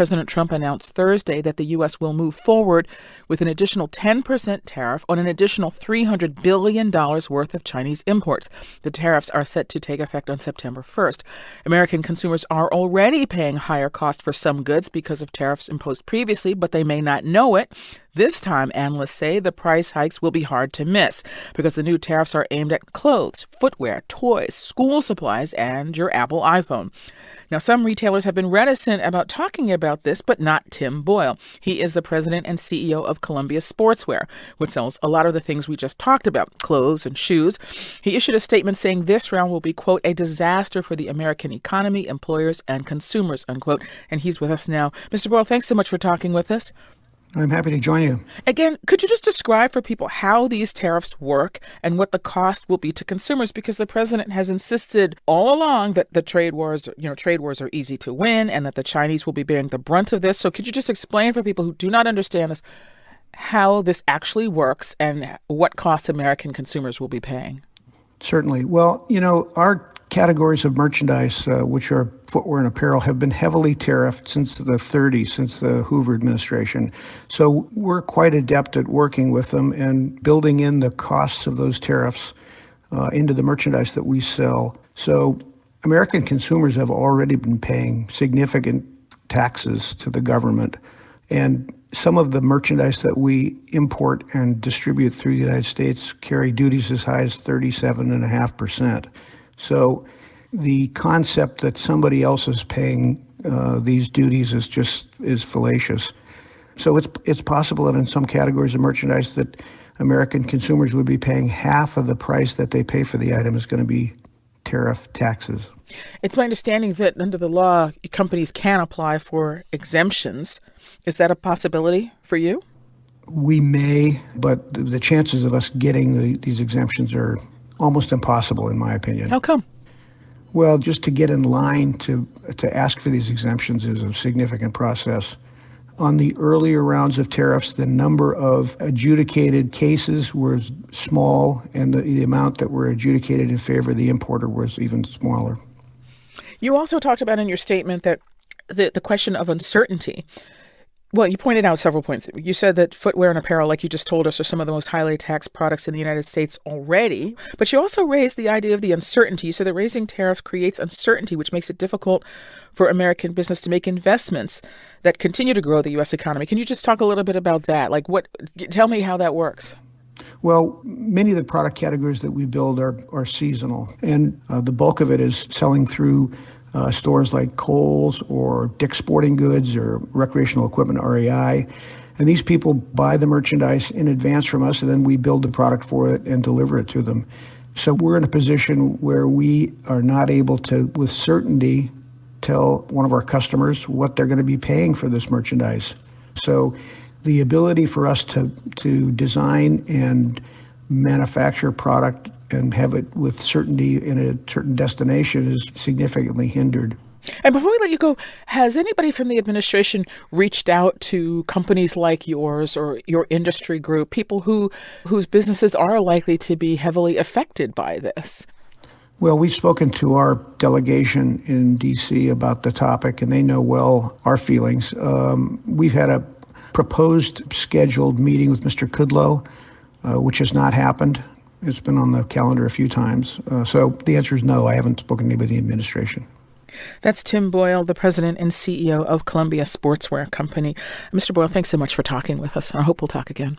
President Trump announced Thursday that the U.S. will move forward with an additional 10% tariff on an additional $300 billion worth of Chinese imports. The tariffs are set to take effect on September 1st. American consumers are already paying higher costs for some goods because of tariffs imposed previously, but they may not know it. This time, analysts say the price hikes will be hard to miss because the new tariffs are aimed at clothes, footwear, toys, school supplies, and your Apple iPhone. Now, some retailers have been reticent about talking about this, but not Tim Boyle. He is the president and CEO of Columbia Sportswear, which sells a lot of the things we just talked about, clothes and shoes. He issued a statement saying this round will be, quote, a disaster for the American economy, employers, and consumers, unquote. And he's with us now. Mr. Boyle, thanks so much for talking with us. I'm happy to join you. Again, could you just describe for people how these tariffs work and what the cost will be to consumers? Because the president has insisted all along that the trade wars are easy to win and that the Chinese will be bearing the brunt of this. So could you just explain for people who do not understand this how this actually works and what costs American consumers will be paying? Certainly. Well, our categories of merchandise, which are footwear and apparel, have been heavily tariffed since the 30s, since the Hoover administration. So we're quite adept at working with them and building in the costs of those tariffs into the merchandise that we sell. So American consumers have already been paying significant taxes to the government. And some of the merchandise that we import and distribute through the United States carry duties as high as 37.5%. So the concept that somebody else is paying these duties is fallacious. So it's possible that in some categories of merchandise that American consumers would be paying half of the price that they pay for the item is going to be tariff taxes. It's my understanding that under the law, companies can apply for exemptions. Is that a possibility for you? We may, but the chances of us getting these exemptions are almost impossible, in my opinion. How come? Well, just to get in line to ask for these exemptions is a significant process. On the earlier rounds of tariffs, the number of adjudicated cases was small, and the amount that were adjudicated in favor of the importer was even smaller. You also talked about in your statement that the question of uncertainty. Well, you pointed out several points. You said that footwear and apparel, like you just told us, are some of the most highly taxed products in the United States already. But you also raised the idea of the uncertainty. You said that raising tariffs creates uncertainty, which makes it difficult for American business to make investments that continue to grow the U.S. economy. Can you just talk a little bit about that? Tell me how that works. Well, many of the product categories that we build are seasonal, and the bulk of it is selling through stores like Kohl's or Dick's Sporting Goods or Recreational Equipment, REI. And these people buy the merchandise in advance from us, and then we build the product for it and deliver it to them. So we're in a position where we are not able to, with certainty, tell one of our customers what they're going to be paying for this merchandise. So the ability for us to design and manufacture product and have it with certainty in a certain destination is significantly hindered. And before we let you go, has anybody from the administration reached out to companies like yours or your industry group, people whose businesses are likely to be heavily affected by this? Well, we've spoken to our delegation in D.C. about the topic, and they know well our feelings. We've had a proposed scheduled meeting with Mr. Kudlow, which has not happened. It's been on the calendar a few times. So the answer is no. I haven't spoken to anybody in the administration. That's Tim Boyle, the president and CEO of Columbia Sportswear Company. Mr. Boyle, thanks so much for talking with us. I hope we'll talk again.